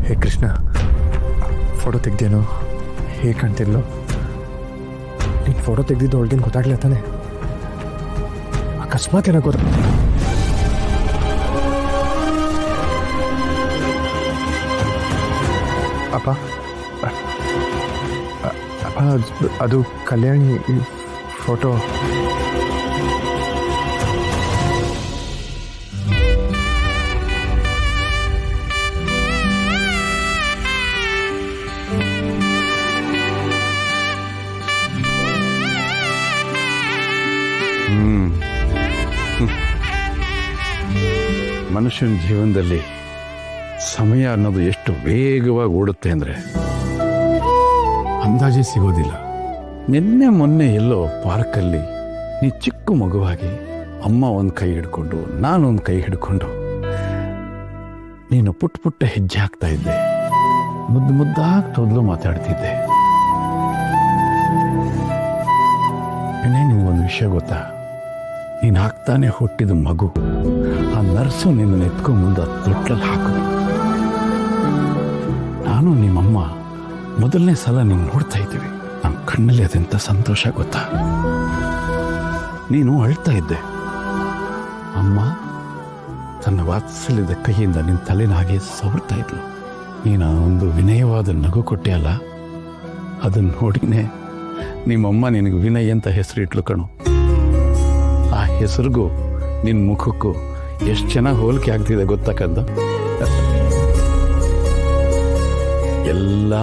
ಹೇ Krishna, photo ತೆಗ್ದೇನೋ? ಹೇಗೆ ಕಾಣ್ತಿರ್ಲೋ? ನೀನು photo ತೆಗ್ದಿದ್ದು ಅವಳಿಗೇನು ಗೊತ್ತಾಗ್ಲಿಲ್ಲ ತಾನೆ? ಅಕಸ್ಮಾತ್ ಏನೋ ಗೊತ್ತ. ಅಪ್ಪ, ಅದು ಕಲ್ಯಾಣಿ ಫೋಟೋ. ಮನುಷ್ಯನ ಜೀವನದಲ್ಲಿ ಸಮಯ ಅನ್ನೋದು ಎಷ್ಟು ವೇಗವಾಗಿ ಓಡುತ್ತೆ ಅಂದರೆ ಅಂದಾಜೆ ಸಿಗೋದಿಲ್ಲ. ನಿನ್ನೆ ಮೊನ್ನೆ ಎಲ್ಲೋ ಪಾರ್ಕಲ್ಲಿ ನೀ ಚಿಕ್ಕ ಮಗುವಾಗಿ ಅಮ್ಮ ಒಂದು ಕೈ ಹಿಡ್ಕೊಂಡು ನಾನೊಂದು ಕೈ ಹಿಡ್ಕೊಂಡು ನೀನು ಪುಟ್ಟ ಪುಟ್ಟ ಹೆಜ್ಜೆ ಹಾಕ್ತಾ ಇದ್ದೆ, ಮುದ್ದು ಮುದ್ದಾಗಿ ತೊದಲು ಮಾತಾಡ್ತಿದ್ದೆ. ನಿನಗೊಂದು ವಿಷಯ ಗೊತ್ತಾ? ನೀನು ಹಾಕ್ತಾನೆ ಹುಟ್ಟಿದ ಮಗು, ಆ ನರ್ಸು ನಿನ್ನ ಎತ್ಕೊಂಡು ಮುಂದೆ ತೊಟ್ಲಲ್ಲಿ ಹಾಕು. ನಾನು ನಿಮ್ಮಮ್ಮ ಮೊದಲನೇ ಸಲ ನೀನು ನೋಡ್ತಾ ಇದ್ದೀವಿ. ನಮ್ಮ ಕಣ್ಣಲ್ಲಿ ಅದೆಂಥ ಸಂತೋಷ ಗೊತ್ತಾ? ನೀನು ಅಳ್ತಾ ಇದ್ದೆ. ಅಮ್ಮ ತನ್ನ ವಾತ್ಸಲ್ಯದ ಕೈಯಿಂದ ನಿನ್ನ ತಲೆನ ಹಾಗೆ ಸವರ್ತಾ ಇದ್ಲು. ನೀನು ಒಂದು ವಿನಯವಾದ ನಗು ಕೊಟ್ಟೆ ಅಲ್ಲ, ಅದನ್ನು ನೋಡಿನೇ ನಿಮ್ಮಮ್ಮ ನಿನಗೆ ವಿನಯ್ ಅಂತ ಹೆಸರಿಟ್ಲು ಕಣು. ಆ ಹೆಸರಿಗೂ ನಿನ್ನ ಮುಖಕ್ಕೂ ಎಷ್ಟು ಚೆನ್ನಾಗಿ ಹೋಲಿಕೆ ಆಗ್ತಿದೆ ಗೊತ್ತಕ್ಕಂತ. ಎಲ್ಲ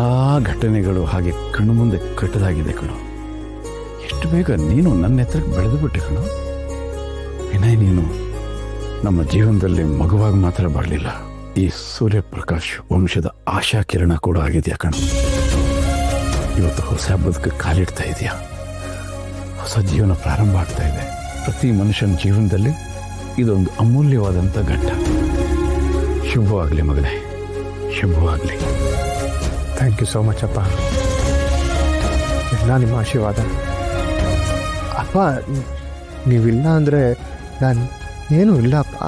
ಘಟನೆಗಳು ಹಾಗೆ ಕಣ್ಣು ಮುಂದೆ ಕಟ್ಟದಾಗಿದೆ ಕಣು. ಎಷ್ಟು ಬೇಗ ನೀನು ನನ್ನ ಹತ್ರಕ್ಕೆ ಬೆಳೆದು ಬಿಟ್ಟೆ ಕಣು. ವಿನಯ್, ನೀನು ನಮ್ಮ ಜೀವನದಲ್ಲಿ ಮಗುವಾಗಿ ಮಾತ್ರ ಬರಲಿಲ್ಲ, ಈ ಸೂರ್ಯಪ್ರಕಾಶ್ ವಂಶದ ಆಶಾ ಕಿರಣ ಕೂಡ ಆಗಿದೆಯಾ ಕಣು. ಇವತ್ತು ಹೊಸ ಬದುಕು ಕಾಲಿಡ್ತಾ ಇದೆಯಾ, ಹೊಸ ಜೀವನ ಪ್ರಾರಂಭ ಆಗ್ತಾ ಇದೆ. ಪ್ರತಿ ಮನುಷ್ಯನ ಜೀವನದಲ್ಲಿ ಇದೊಂದು ಅಮೂಲ್ಯವಾದಂಥ ಘಟ್ಟ. ಶುಭವಾಗಲಿ ಮಗನೇ, ಶುಭವಾಗಲಿ. ಥ್ಯಾಂಕ್ ಯು ಸೋ ಮಚ್ ಅಪ್ಪ, ಎಲ್ಲ ನಿಮ್ಮ ಆಶೀರ್ವಾದ. ಅಪ್ಪ, ನೀವಿಲ್ಲ ಅಂದರೆ ನಾನು ಏನೂ ಇಲ್ಲ ಅಪ್ಪ.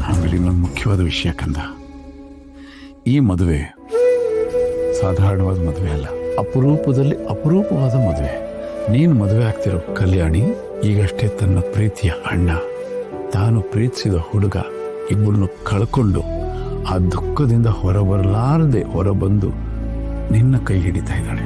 ಆಮೇಲೆ ಇನ್ನೊಂದು ಮುಖ್ಯವಾದ ವಿಷಯ ಕಂದ, ಈ ಮದುವೆ ಸಾಧಾರಣವಾದ ಮದುವೆ ಅಲ್ಲ, ಅಪರೂಪದಲ್ಲಿ ಅಪರೂಪವಾದ ಮದುವೆ. ನೀನು ಮದುವೆ ಆಗ್ತಿರೋ ಕಲ್ಯಾಣಿ ಈಗಷ್ಟೇ ತನ್ನ ಪ್ರೀತಿಯ ಅಣ್ಣ, ತಾನು ಪ್ರೀತಿಸಿದ ಹುಡುಗ ಇಬ್ಬರನ್ನು ಕಳ್ಕೊಂಡು ಆ ದುಃಖದಿಂದ ಹೊರಬರಲಾರದೆ ಹೊರಬಂದು ನಿನ್ನ ಕೈ ಹಿಡಿತಾ ಇದ್ದಾಳೆ.